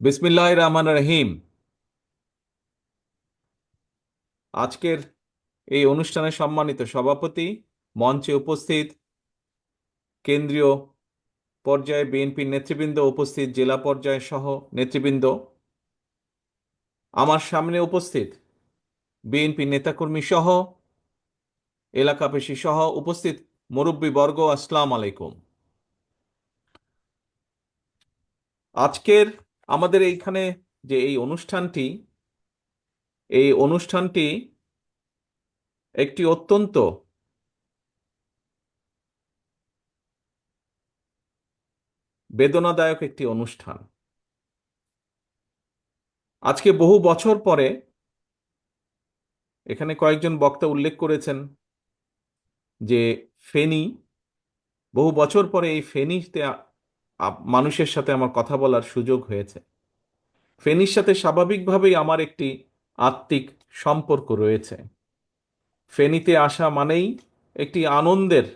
বিসমিল্লাহির রহমানির রহিম। আজকের এই অনুষ্ঠানে সম্মানিত সভাপতি, মঞ্চে উপস্থিত কেন্দ্রীয় পর্যায়ে বিএনপির নেতৃবৃন্দ, উপস্থিত জেলা পর্যায়ে সহ নেতৃবৃন্দ, আমার সামনে উপস্থিত বিএনপি নেতাকর্মী সহ এলাকাবাসী সহ উপস্থিত মুরব্বীবর্গ, আসসালামু আলাইকুম। আজকের আমাদের এইখানে যে এই অনুষ্ঠানটি একটি অত্যন্ত বেদনাদায়ক একটি অনুষ্ঠান। আজকে বহু বছর পরে এখানে কয়েকজন বক্তা উল্লেখ করেছেন যে ফেনী, বহু বছর পরে এই ফেনীতে মানুষের সাথে আমার কথা বলার সুযোগ হয়েছে। ফেনীর সাথে স্বাভাবিকভাবেই আমার একটি আত্মিক সম্পর্ক রয়েছে। ফেনীতে আসা মানেই একটি আনন্দের,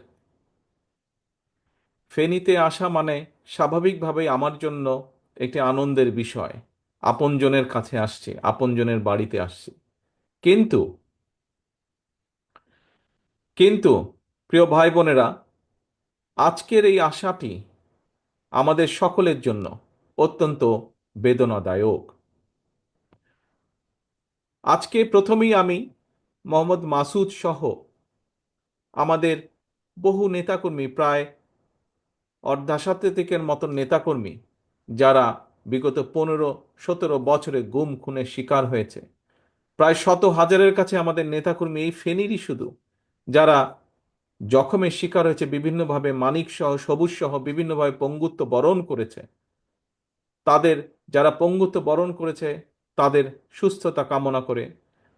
ফেনীতে আসা মানে স্বাভাবিকভাবেই আমার জন্য একটি আনন্দের বিষয়। আপনজনের কাছে আসছি, আপনজনের বাড়িতে আসছি। কিন্তু কিন্তু প্রিয় ভাই বোনেরা, আজকের এই আশাটি আমাদের সকলের জন্য অত্যন্ত বেদনাদায়ক। আজকে প্রথমেই আমি মোহাম্মদ মাসুদ সহ আমাদের বহু নেতাকর্মী, প্রায় অর্ধাশতাধিকের মতন নেতাকর্মী, যারা বিগত 15-17 বছরে গুম খুনের শিকার হয়েছে, প্রায় শত হাজারের কাছে আমাদের নেতাকর্মী এই ফেনীরই শুধু, যারা জখমের শিকার হয়েছে, বিভিন্নভাবে মানিক সহ সবুজ সহ বিভিন্নভাবে পঙ্গুত্ব বরণ করেছে, তাদের, যারা পঙ্গুত্ব বরণ করেছে তাদের সুস্থতা কামনা করে,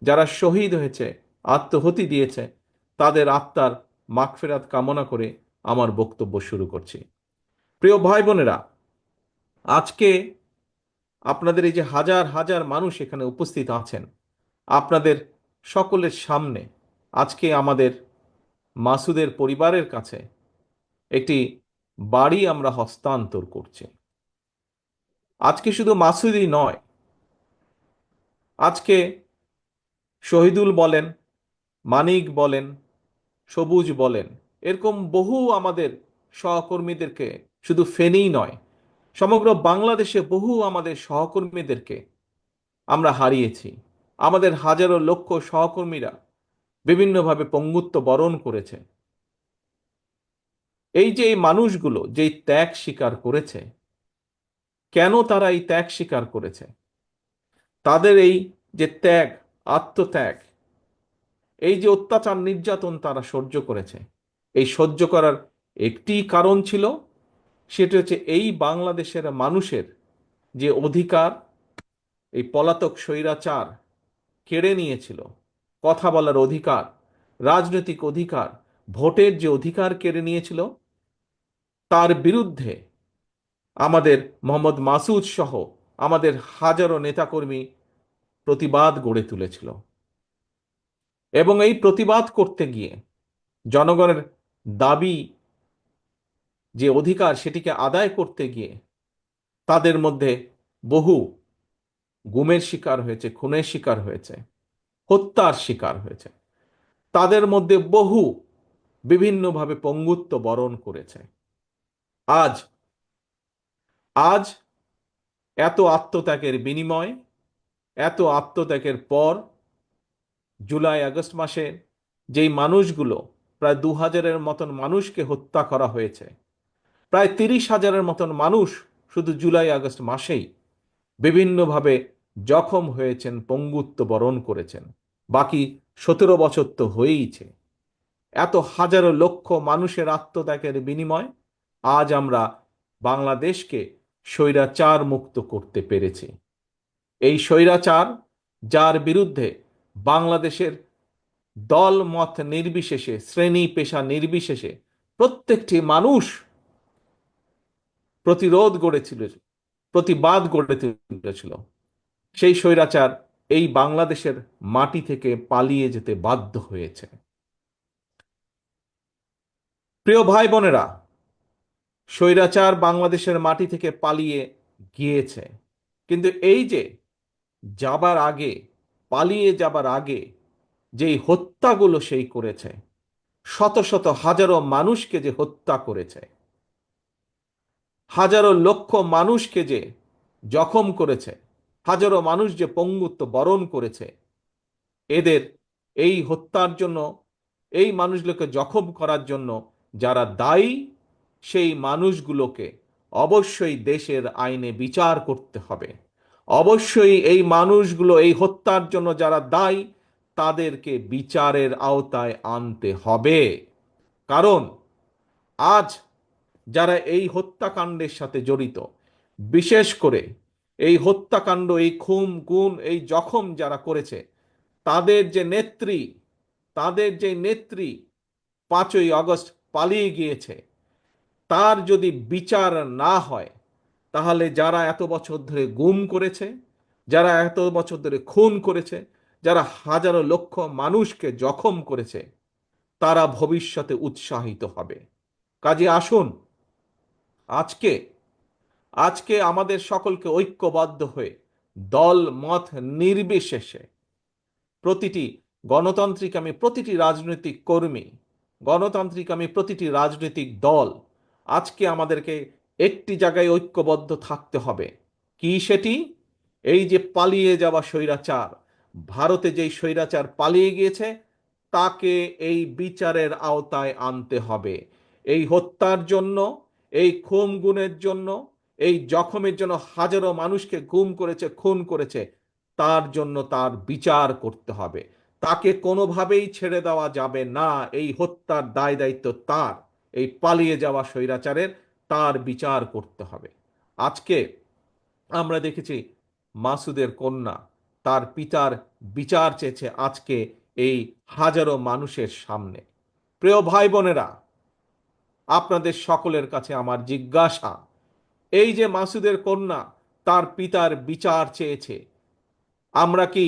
যারা শহীদ হয়েছে, আত্মহতি দিয়েছে, তাদের আত্মার মাগফিরাত কামনা করে আমার বক্তব্য শুরু করছি। প্রিয় ভাই বোনেরা, আজকে আপনাদের এই যে হাজার হাজার মানুষ এখানে উপস্থিত আছেন, আপনাদের সকলের সামনে আজকে আমাদের মাসুদের পরিবারের কাছে একটি বাড়ি আমরা হস্তান্তর করছি। আজকে শুধু মাসুদই নয়, আজকে শহীদুল বলেন, মানিক বলেন, সবুজ বলেন, এরকম বহু আমাদের সহকর্মীদেরকে, শুধু ফেনীই নয়, সমগ্র বাংলাদেশে বহু আমাদের সহকর্মীদেরকে আমরা হারিয়েছি। আমাদের হাজারো লক্ষ সহকর্মীরা বিভিন্নভাবে পঙ্গুত্ব বরণ করেছে। এই যে এই মানুষগুলো যেই ত্যাগ স্বীকার করেছে, কেন তারা এই ত্যাগ স্বীকার করেছে? তাদের এই যে ত্যাগ, আত্মত্যাগ, এই যে অত্যাচার নির্যাতন তারা সহ্য করেছে, এই সহ্য করার একটি কারণ ছিল, সেটা হচ্ছে এই বাংলাদেশের মানুষের যে অধিকার এই পলাতক স্বৈরাচার কেড়ে নিয়েছিল, কথা বলার অধিকার, রাজনৈতিক অধিকার, ভোটের যে অধিকার কেড়ে নিয়েছিল, তার বিরুদ্ধে আমাদের মোহাম্মদ মাসুদ সহ আমাদের হাজারো নেতাকর্মী প্রতিবাদ গড়ে তুলেছিল। এবং এই প্রতিবাদ করতে গিয়ে, জনগণের দাবি যে অধিকার সেটিকে আদায় করতে গিয়ে, তাদের মধ্যে বহু গুমের শিকার হয়েছে, খুনের শিকার হয়েছে, হত্যার শিকার হয়েছে, তাদের মধ্যে বহু বিভিন্নভাবে পঙ্গুত্ব বরণ করেছে। আজ আজ এত আত্মত্যাগের বিনিময়, এত আত্মত্যাগের পর, জুলাই আগস্ট মাসে যেই মানুষগুলো, প্রায় 2000-এর মতন মানুষকে হত্যা করা হয়েছে, প্রায় 30,000-এর মতন মানুষ শুধু জুলাই আগস্ট মাসেই বিভিন্নভাবে জখম হয়েছেন, পঙ্গুত্ব বরণ করেছেন। বাকি 17 বছর তো হয়েইছে। এত হাজারো লক্ষ মানুষের আত্মত্যাগের বিনিময় আজ আমরা বাংলাদেশকে স্বৈরাচার মুক্ত করতে পেরেছি। এই স্বৈরাচার, যার বিরুদ্ধে বাংলাদেশের দল মত নির্বিশেষে, শ্রেণী পেশা নির্বিশেষে প্রত্যেকটি মানুষ প্রতিরোধ গড়েছিল, প্রতিবাদ গড়ে তুলেছিল, সেই স্বৈরাচার এই বাংলাদেশের মাটি থেকে পালিয়ে যেতে বাধ্য হয়েছে। প্রিয় ভাই বোনেরা, স্বৈরাচার বাংলাদেশের মাটি থেকে পালিয়ে গিয়েছে। কিন্তু এই যে যাবার আগে, পালিয়ে যাবার আগে যেই হত্যাগুলো সেই করেছে, শত শত হাজারো মানুষকে যে হত্যা করেছে, হাজারো লক্ষ মানুষকে যে জখম করেছে, হাজারো মানুষ যে পঙ্গুত্ব বরণ করেছে, এদের এই হত্যার জন্য, এই মানুষগুলোকে জখম করার জন্য যারা দায়ী, সেই মানুষগুলোকে অবশ্যই দেশের আইনে বিচার করতে হবে। অবশ্যই এই মানুষগুলো, এই হত্যার জন্য যারা দায়ী, তাদেরকে বিচারের আওতায় আনতে হবে। কারণ আজ যারা এই হত্যাকাণ্ডের সাথে জড়িত, বিশেষ করে এই হত্যাকাণ্ড, এই খুন গুম, এই জখম যারা করেছে, তাদের যে নেত্রী, তাদের যে নেত্রী 5ই আগস্ট পালিয়ে গিয়েছে, তার যদি বিচার না হয়, তাহলে যারা এত বছর ধরে গুম করেছে, যারা এত বছর ধরে খুন করেছে, যারা হাজারো লক্ষ মানুষকে জখম করেছে, তারা ভবিষ্যতে উৎসাহিত হবে। কাজে আসুন, আজকে আজকে আমাদের সকলকে ঐক্যবদ্ধ হয়ে, দল মত নির্বিশেষে, প্রতিটি গণতান্ত্রিক আমি প্রতিটি রাজনৈতিক কর্মী, গণতান্ত্রিক আমি প্রতিটি রাজনৈতিক দল, আজকে আমাদেরকে একটি জায়গায় ঐক্যবদ্ধ থাকতে হবে। কি সেটি? এই যে পালিয়ে যাওয়া স্বৈরাচার, ভারতে যেই স্বৈরাচার পালিয়ে গিয়েছে, তাকে এই বিচারের আওতায় আনতে হবে। এই হত্যার জন্য, এই খুন গুমের জন্য, এই জখমের জন্য, হাজারো মানুষকে গুম করেছে, খুন করেছে, তার জন্য তার বিচার করতে হবে। তাকে কোনোভাবেই ছেড়ে দেওয়া যাবে না। এই হত্যার দায় দায়িত্ব তার, এই পালিয়ে যাওয়া স্বৈরাচারের, তার বিচার করতে হবে। আজকে আমরা দেখেছি মাসুদের কন্যা তার পিতার বিচার চেয়েছে আজকে এই হাজারো মানুষের সামনে। প্রিয় ভাই বোনেরা, আপনাদের সকলের কাছে আমার জিজ্ঞাসা, এই যে মাসুদের কন্যা তার পিতার বিচার চেয়েছে, আমরা কি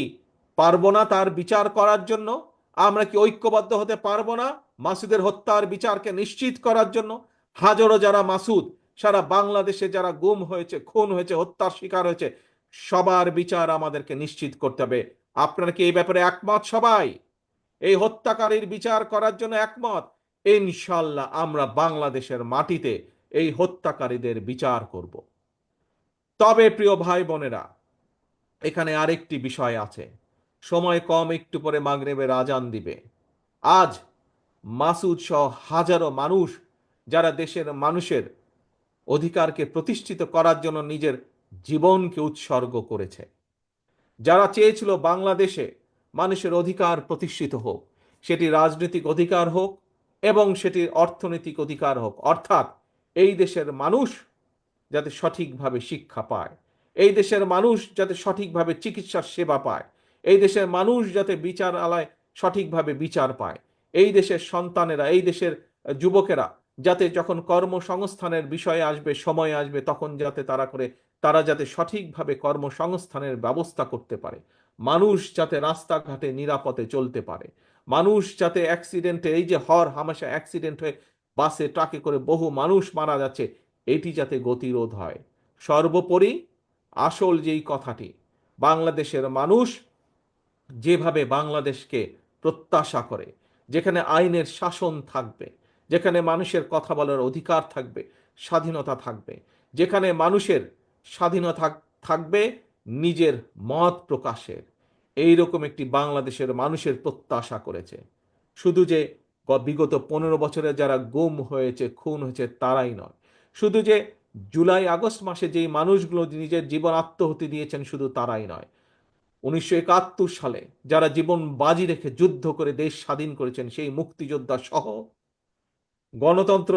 পারবো না তার বিচার করার জন্য? আমরা কি ঐক্যবদ্ধ হতে পারবো না মাসুদের হত্যার বিচারকে নিশ্চিত করার জন্য? হাজারো যারা মাসুদ, সারা বাংলাদেশে যারা গুম হয়েছে, খুন হয়েছে, হত্যার শিকার হয়েছে, সবার বিচার আমাদেরকে নিশ্চিত করতে হবে। আপনারা কি এই ব্যাপারে একমত? সবাই এই হত্যাকারীর বিচার করার জন্য একমত? ইনশাল্লাহ আমরা বাংলাদেশের মাটিতে এই হত্যাকারীদের বিচার করব। তবে প্রিয় ভাই বোনেরা, এখানে আরেকটি বিষয় আছে। সময় কম, একটু পরে মাগরিবের আজান দিবে। আজ মাসুদ সহ হাজারো মানুষ যারা দেশের মানুষের অধিকারকে প্রতিষ্ঠিত করার জন্য নিজের জীবনকে উৎসর্গ করেছে, যারা চেয়েছিল বাংলাদেশে মানুষের অধিকার প্রতিষ্ঠিত হোক, সেটি রাজনৈতিক অধিকার হোক এবং সেটি অর্থনৈতিক অধিকার হোক, অর্থাৎ এই দেশের মানুষ যাতে সঠিকভাবে শিক্ষা পায়, এই দেশের মানুষ যাতে সঠিকভাবে চিকিৎসার সেবা পায়, এই দেশের মানুষ যাতে বিচারালয় সঠিকভাবে বিচার পায়, এই দেশের সন্তানেরা, এই দেশের যুবকেরা যাতে যখন কর্মসংস্থানের বিষয়ে আসবে, সময় আসবে, তখন যাতে তারা যাতে সঠিকভাবে কর্মসংস্থানের ব্যবস্থা করতে পারে, মানুষ যাতে রাস্তাঘাটে নিরাপদে চলতে পারে, মানুষ যাতে অ্যাক্সিডেন্টে, এই যে হর হামেশা অ্যাক্সিডেন্ট হয়ে বাসে ট্রাকে করে বহু মানুষ মারা যাচ্ছে, এটি যাতে গতিরোধ হয়। সর্বোপরি আসল যেই কথাটি, বাংলাদেশের মানুষ যেভাবে বাংলাদেশকে প্রত্যাশা করে, যেখানে আইনের শাসন থাকবে, যেখানে মানুষের কথা বলার অধিকার থাকবে, স্বাধীনতা থাকবে, যেখানে মানুষের স্বাধীনতা থাকবে নিজের মত প্রকাশের, এই রকম একটি বাংলাদেশের মানুষের প্রত্যাশা করেছে। শুধু যে বিগত 15 বছরে যারা গুম হয়েছে, খুন হয়েছে, তারাই নয়, শুধু যে জুলাই আগস্ট মাসে যেই মানুষগুলো নিজের জীবন আত্মহতি দিয়েছেন, শুধু তারাই নয়, 1971 সালে যারা জীবন বাজি রেখে যুদ্ধ করে দেশ স্বাধীন করেছেন, সেই মুক্তিযোদ্ধা সহ, গণতন্ত্র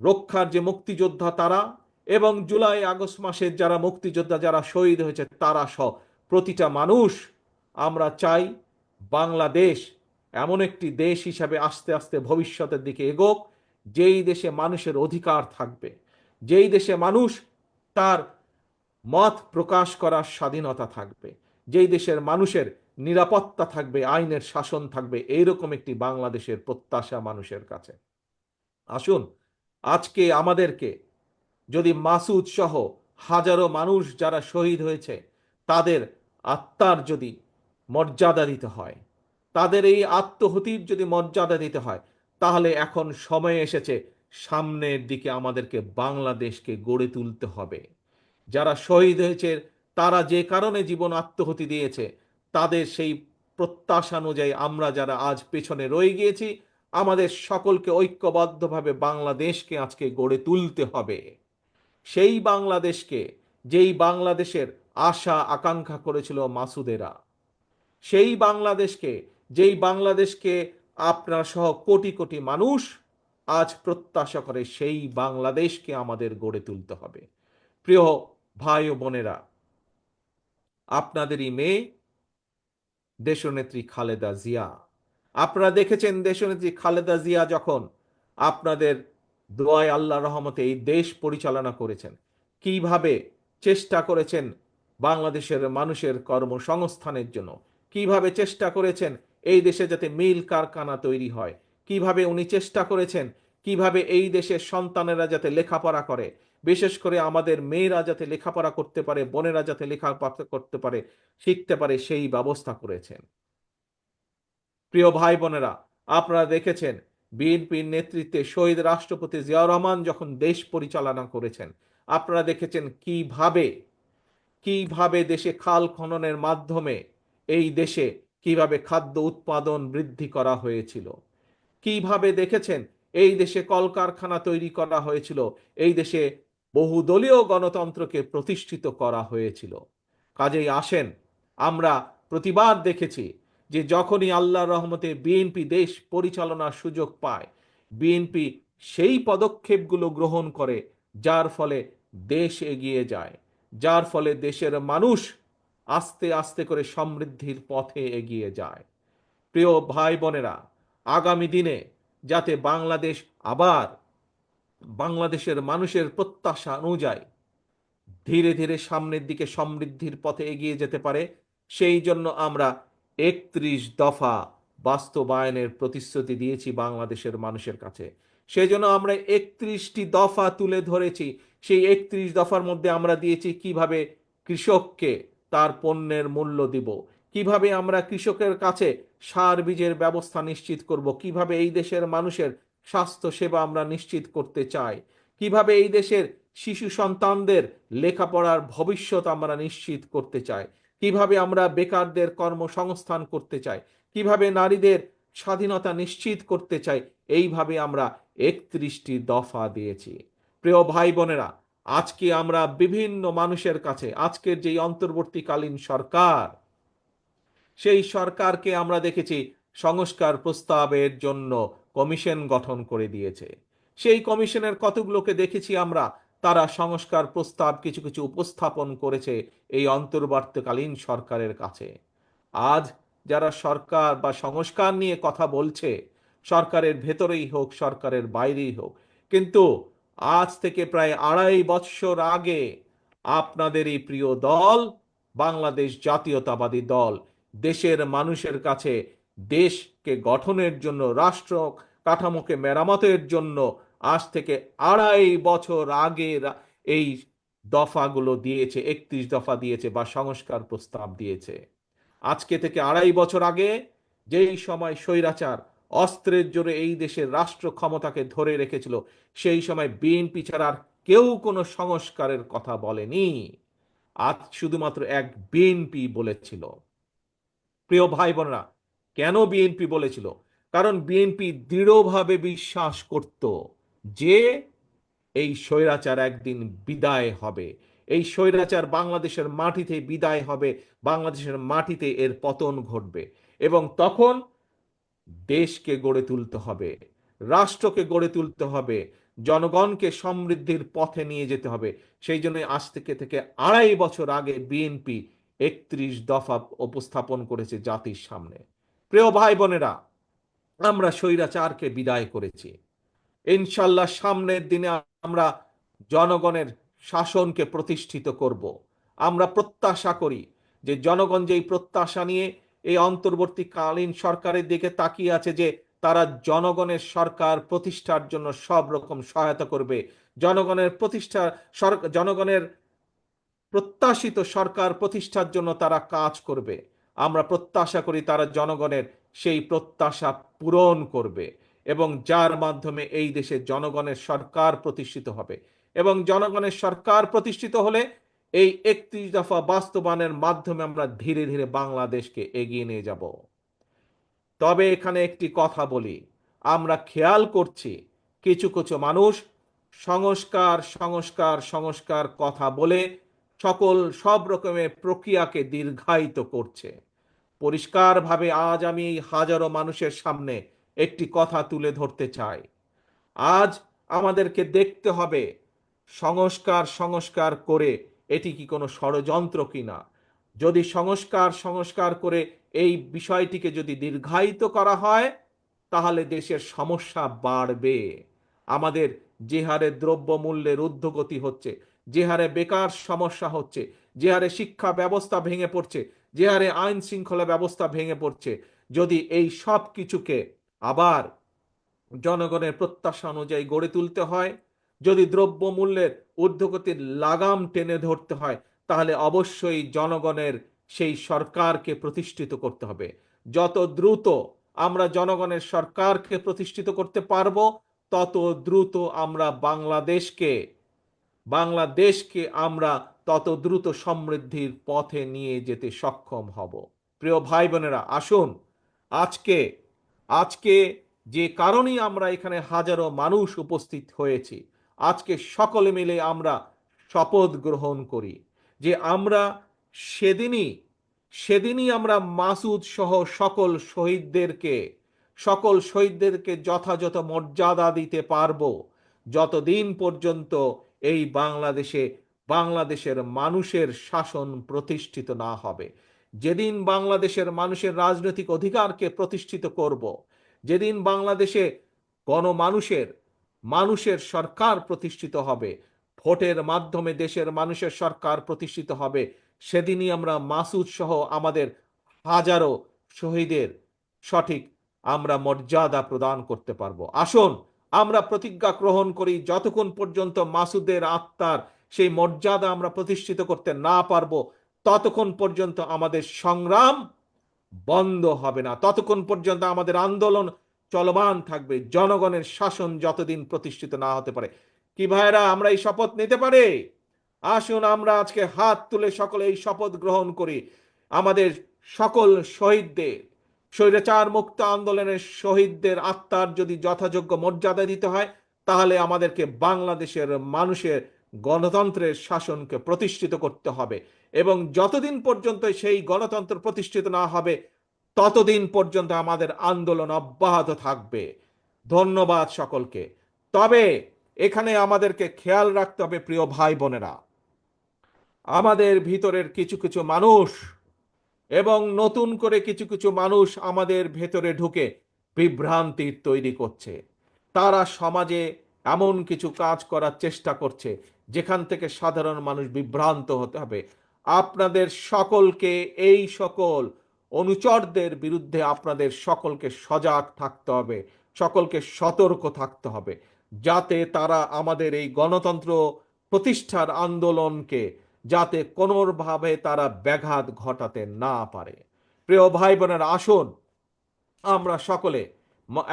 রক্ষার যে মুক্তিযোদ্ধা তারা, এবং জুলাই আগস্ট মাসের যারা মুক্তিযোদ্ধা, যারা শহীদ হয়েছে, তারা সহ প্রতিটা মানুষ, আমরা চাই বাংলাদেশ এমন একটি দেশ হিসাবে আস্তে আস্তে ভবিষ্যতের দিকে এগোক, যেই দেশে মানুষের অধিকার থাকবে, যেই দেশে মানুষ তার মত প্রকাশ করার স্বাধীনতা থাকবে, যেই দেশের মানুষের নিরাপত্তা থাকবে, আইনের শাসন থাকবে, এইরকম একটি বাংলাদেশের প্রত্যাশা মানুষের কাছে। আসুন, আজকে আমাদেরকে যদি মাসুদ সহ হাজারো মানুষ যারা শহীদ হয়েছে তাদের আত্মার যদি মর্যাদা দিতে হয়, তাদের এই আত্মহুতির যদি মর্যাদা দিতে হয়, তাহলে এখন সময় এসেছে সামনের দিকে আমাদেরকে বাংলাদেশকে গড়ে তুলতে হবে। যারা শহীদ হয়েছে, তারা যে কারণে জীবন আত্মহুতি দিয়েছে, তাদের সেই প্রত্যাশা অনুযায়ী আমরা যারা আজ পেছনে রয়ে গিয়েছি, আমাদের সকলকে ঐক্যবদ্ধভাবে বাংলাদেশকে আজকে গড়ে তুলতে হবে। সেই বাংলাদেশকে, যেই বাংলাদেশের আশা আকাঙ্ক্ষা করেছিল মাসুদেরা, সেই বাংলাদেশকে, যেই বাংলাদেশকে আপনার সহ কোটি কোটি মানুষ আজ প্রত্যাশা করে, সেই বাংলাদেশকে আমাদের গড়ে তুলতে হবে। প্রিয় ভাই ও বোনেরা, আপনাদেরই মেয়ে দেশনেত্রী খালেদা জিয়া, আপনারা দেখেছেন দেশনেত্রী খালেদা জিয়া যখন আপনাদের দোয়ায় আল্লাহ রহমতে এই দেশ পরিচালনা করেছেন, কিভাবে চেষ্টা করেছেন বাংলাদেশের মানুষের কর্মসংস্থানের জন্য, কিভাবে চেষ্টা করেছেন এই দেশে যাতে মিল কারখানা তৈরি হয়, কিভাবে উনি চেষ্টা করেছেন কিভাবে এই দেশের সন্তানেরা যাতে লেখাপড়া করে, বিশেষ করে আমাদের মেয়েরা যাতে লেখাপড়া করতে পারে, বোনেরা যাতে লেখাপড়া করতে পারে, শিখতে পারে, সেই ব্যবস্থা করেছেন। প্রিয় ভাই বোনেরা, আপনারা দেখেছেন বিএনপির নেতৃত্বে শহীদ রাষ্ট্রপতি জিয়াউর রহমান যখন দেশ পরিচালনা করেছেন, আপনারা দেখেছেন কিভাবে কিভাবে দেশে খাল খননের মাধ্যমে এই দেশে কিভাবে খাদ্য উৎপাদন বৃদ্ধি করা হয়েছিল, কিভাবে দেখেছেন এই দেশে কলকারখানা তৈরি করা হয়েছিল, এই দেশে বহুদলীয় গণতন্ত্রকে প্রতিষ্ঠিত করা হয়েছিল। কাজেই আসেন, আমরা প্রতিবার দেখেছি যে যখনই আল্লাহর রহমতে বিএনপি দেশ পরিচালনার সুযোগ পায়, বিএনপি সেই পদক্ষেপগুলো গ্রহণ করে যার ফলে দেশ এগিয়ে যায়, যার ফলে দেশের মানুষ আস্তে আস্তে করে সমৃদ্ধির পথে এগিয়ে যায়। প্রিয় ভাই বোনেরা, আগামী দিনে যাতে বাংলাদেশ আবার বাংলাদেশের মানুষের প্রত্যাশা অনুযায়ী ধীরে ধীরে সামনের দিকে সমৃদ্ধির পথে এগিয়ে যেতে পারে, সেই জন্য আমরা 31 দফা বাস্তবায়নের প্রতিশ্রুতি দিয়েছি বাংলাদেশের মানুষের কাছে। সেই জন্য আমরা 31টি দফা তুলে ধরেছি। সেই 31 দফার মধ্যে আমরা দিয়েছি কিভাবে কৃষককে তার পণ্যের মূল্য দিব, কিভাবে আমরা কৃষকের কাছে সার বীজের ব্যবস্থা নিশ্চিত করব, কিভাবে এই দেশের মানুষের স্বাস্থ্য সেবা আমরা নিশ্চিত করতে চাই, কিভাবে এই দেশের শিশু সন্তানদের লেখাপড়ার ভবিষ্যৎ আমরা নিশ্চিত করতে চাই, কিভাবে আমরা বেকারদের কর্মসংস্থান করতে চাই, কিভাবে নারীদের স্বাধীনতা নিশ্চিত করতে চাই, এইভাবে আমরা 31টি দফা দিয়েছি। প্রিয় ভাই বোনেরা, আজকে আমরা বিভিন্ন মানুষের কাছে আজকের যেই অন্তর্বর্তীকালীন সরকার, সেই সরকারকে আমরা দেখেছি সংস্কার প্রস্তাবের জন্য কমিশন গঠন করে দিয়েছে। সেই কমিশনের কতগুলোকে দেখেছি আমরা, তারা সংস্কার প্রস্তাব কিছু কিছু উপস্থাপন করেছে এই অন্তর্বর্তীকালীন সরকারের কাছে। আজ যারা সরকার বা সংস্কার নিয়ে কথা বলছে, সরকারের ভেতরেই হোক সরকারের বাইরেই হোক, কিন্তু আজ থেকে প্রায় 2.5 বছর আগে আপনাদের এই প্রিয় দল বাংলাদেশ জাতীয়তাবাদী দল দেশের মানুষের কাছে দেশকে গঠনের জন্য, রাষ্ট্র কাঠামোকে মেরামতের জন্য আজ থেকে 2.5 বছর আগে এই দফাগুলো দিয়েছে, 31 দফা দিয়েছে বা সংস্কার প্রস্তাব দিয়েছে। আজকে থেকে 2.5 বছর আগে, যেই সময় স্বৈরাচার অস্ত্রের জোরে এই দেশের রাষ্ট্র ক্ষমতাকে ধরে রেখেছিল, সেই সময় বিএনপি ছাড়া আর কেউ কোনো সংস্কারের কথা বলেনি। আজ শুধুমাত্র এক বিএনপি বলেছিল। প্রিয় ভাই বোনরা, কেন বিএনপি বলেছিল? কারণ বিএনপি দৃঢ়ভাবে বিশ্বাস করত যে এই স্বৈরাচার একদিন বিদায় হবে, এই স্বৈরাচার বাংলাদেশের মাটিতে বিদায় হবে, বাংলাদেশের মাটিতে এর পতন ঘটবে, এবং তখন দেশকে গড়ে তুলতে হবে, রাষ্ট্রকে গড়ে তুলতে হবে, জনগণকে সমৃদ্ধির পথে নিয়ে যেতে হবে। সেই জন্য আজ থেকে থেকে 2.5 বছর আগে বিএনপি 31 দফা উপস্থাপন করেছে জাতির সামনে। প্রিয় ভাই বোনেরা, আমরা স্বৈরাচারকে বিদায় করেছি। ইনশাল্লাহ সামনের দিনে আমরা জনগণের শাসনকে প্রতিষ্ঠিত করব। আমরা প্রত্যাশা করি যে জনগণ যেই প্রত্যাশা নিয়ে এই অন্তর্বর্তীকালীন সরকারের দিকে তাকিয়ে আছে, যে তারা জনগণের সরকার প্রতিষ্ঠার জন্য সব রকম সহায়তা করবে, জনগণের প্রতিষ্ঠা, জনগণের প্রত্যাশিত সরকার প্রতিষ্ঠার জন্য তারা কাজ করবে। আমরা প্রত্যাশা করি তারা জনগণের সেই প্রত্যাশা পূরণ করবে এবং যার মাধ্যমে এই দেশে জনগণের সরকার প্রতিষ্ঠিত হবে। এবং জনগণের সরকার প্রতিষ্ঠিত হলে এই 31 দফা বাস্তবায়নের মাধ্যমে আমরা ধীরে ধীরে বাংলাদেশকে এগিয়ে নিয়ে যাব। তবে এখানে একটি কথা বলি, আমরা খেয়াল করছি কিছু কিছু মানুষ সংস্কার সংস্কার সংস্কার কথা বলে সব রকমের প্রক্রিয়াকে দীর্ঘায়িত করছে। পরিষ্কারভাবে আজ আমি এই হাজারো মানুষের সামনে একটি কথা তুলে ধরতে চাই। আজ আমাদেরকে দেখতে হবে সংস্কার সংস্কার করে এটি কি কোনো ষড়যন্ত্র কিনা। যদি সংস্কার সংস্কার করে এই বিষয়টিকে যদি দীর্ঘায়িত করা হয় তাহলে দেশের সমস্যা বাড়বে। আমাদের যে হারে দ্রব্যমূল্যের ঊর্ধ্বগতি হচ্ছে, যে হারে বেকার সমস্যা হচ্ছে, যে হারে শিক্ষা ব্যবস্থা ভেঙে পড়ছে, যে হারে আইন শৃঙ্খলা ব্যবস্থা ভেঙে পড়ছে, যদি এই সব কিছুকে আবার জনগণের প্রত্যাশা অনুযায়ী গড়ে তুলতে হয়, যদি দ্রব্যমূল্যের ঊর্ধ্বগতির লাগাম টেনে ধরতে হয়, তাহলে অবশ্যই জনগণের সেই সরকারকে প্রতিষ্ঠিত করতে হবে। যত দ্রুত আমরা জনগণের সরকারকে প্রতিষ্ঠিত করতে পারবো, তত দ্রুত আমরা বাংলাদেশকে আমরা তত দ্রুত সমৃদ্ধির পথে নিয়ে যেতে সক্ষম হব। প্রিয় ভাই বোনেরা, আসুন আজকে আজকে যে কারণেই আমরা এখানে হাজারো মানুষ উপস্থিত হয়েছি, আজকে সকলে মিলে আমরা শপথ গ্রহণ করি যে আমরা সেদিনই সেদিনই আমরা মাসুদ সহ সকল শহীদদেরকে যথাযথ মর্যাদা দিতে পারবো, যতদিন পর্যন্ত এই বাংলাদেশের মানুষের শাসন প্রতিষ্ঠিত না হবে। যেদিন বাংলাদেশের মানুষের রাজনৈতিক অধিকারকে প্রতিষ্ঠিত করব, যেদিন বাংলাদেশে মানুষের সরকার প্রতিষ্ঠিত হবে, ভোটের মাধ্যমে দেশের মানুষের সরকার প্রতিষ্ঠিত হবে, সেদিনই আমরা মাসুদ সহ আমাদের হাজারো শহীদের সঠিক আমরা মর্যাদা প্রদান করতে পারবো। আসুন আমরা প্রতিজ্ঞা গ্রহণ করি, যতক্ষণ পর্যন্ত মাসুদের আত্মার সেই মর্যাদা আমরা প্রতিষ্ঠিত করতে না পারবো, ততক্ষণ পর্যন্ত আমাদের সংগ্রাম বন্ধ হবে না, ততক্ষণ পর্যন্ত আমাদের আন্দোলন চলমান থাকবে, জনগণের শাসন যতদিন প্রতিষ্ঠিত না হতে পারে। কি ভাইরা, আমরা এই শপথ নিতে পারি? আসুন আমরা আজকে হাত তুলে সকলে এই শপথ গ্রহণ করি। আমাদের সকল শহীদদের, স্বৈরাচার মুক্ত আন্দোলনের শহীদদের আত্মার যদি যথাযোগ্য মর্যাদা দিতে হয়, তাহলে আমাদেরকে বাংলাদেশের মানুষের গণতন্ত্রের শাসনকে প্রতিষ্ঠিত করতে হবে। এবং যতদিন পর্যন্ত সেই গণতন্ত্র প্রতিষ্ঠিত না হবে, ততদিন পর্যন্ত আমাদের আন্দোলন অব্যাহত থাকবে। ধন্যবাদ সকলকে। তবে এখানে আমাদেরকে খেয়াল রাখতে হবে প্রিয় ভাই বোনেরা, আমাদের ভিতরের কিছু কিছু মানুষ এবং নতুন করে কিছু কিছু মানুষ আমাদের ভেতরে ঢুকে বিভ্রান্তি তৈরি করছে। তারা সমাজে এমন কিছু কাজ করার চেষ্টা করছে যেখান থেকে সাধারণ মানুষ বিভ্রান্ত হতে হবে। আপনাদের সকলকে, এই সকল অনুচরদের বিরুদ্ধে আপনাদের সকলকে সজাগ থাকতে হবে, সকলকে সতর্ক থাকতে হবে, যাতে তারা আমাদের এই গণতন্ত্র প্রতিষ্ঠার আন্দোলনকে যাতে কোনোভাবে তারা ব্যাঘাত ঘটাতে না পারে। প্রিয় ভাই বোনেরা, আসুন আমরা সকলে,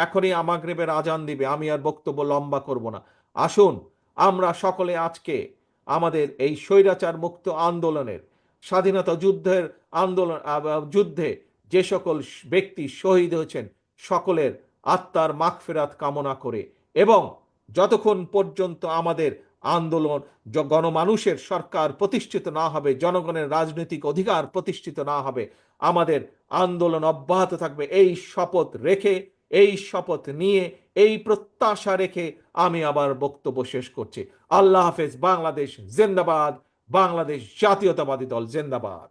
এখনই মাগরিবের আজান দিবে, আমি আর বক্তব্য লম্বা করব না। আসুন আমরা সকলে আজকে আমাদের এই স্বৈরাচার মুক্ত আন্দোলনের, স্বাধীনতা যুদ্ধে যে সকল ব্যক্তি শহীদ হয়েছেন সকলের আত্মার মাগফিরাত কামনা করে, এবং যতক্ষণ পর্যন্ত আমাদের আন্দোলন গণমানুষের সরকার প্রতিষ্ঠিত না হবে, জনগণের রাজনৈতিক অধিকার প্রতিষ্ঠিত না হবে, আমাদের আন্দোলন অব্যাহত থাকবে। এই শপথ রেখে, এই শপথ নিয়ে, এই প্রত্যাশা রেখে আমি আবার বক্তব্য শেষ করছি। আল্লাহ হাফেজ। বাংলাদেশ জিন্দাবাদ। বাংলাদেশ জাতীয়তাবাদী দল জিন্দাবাদ।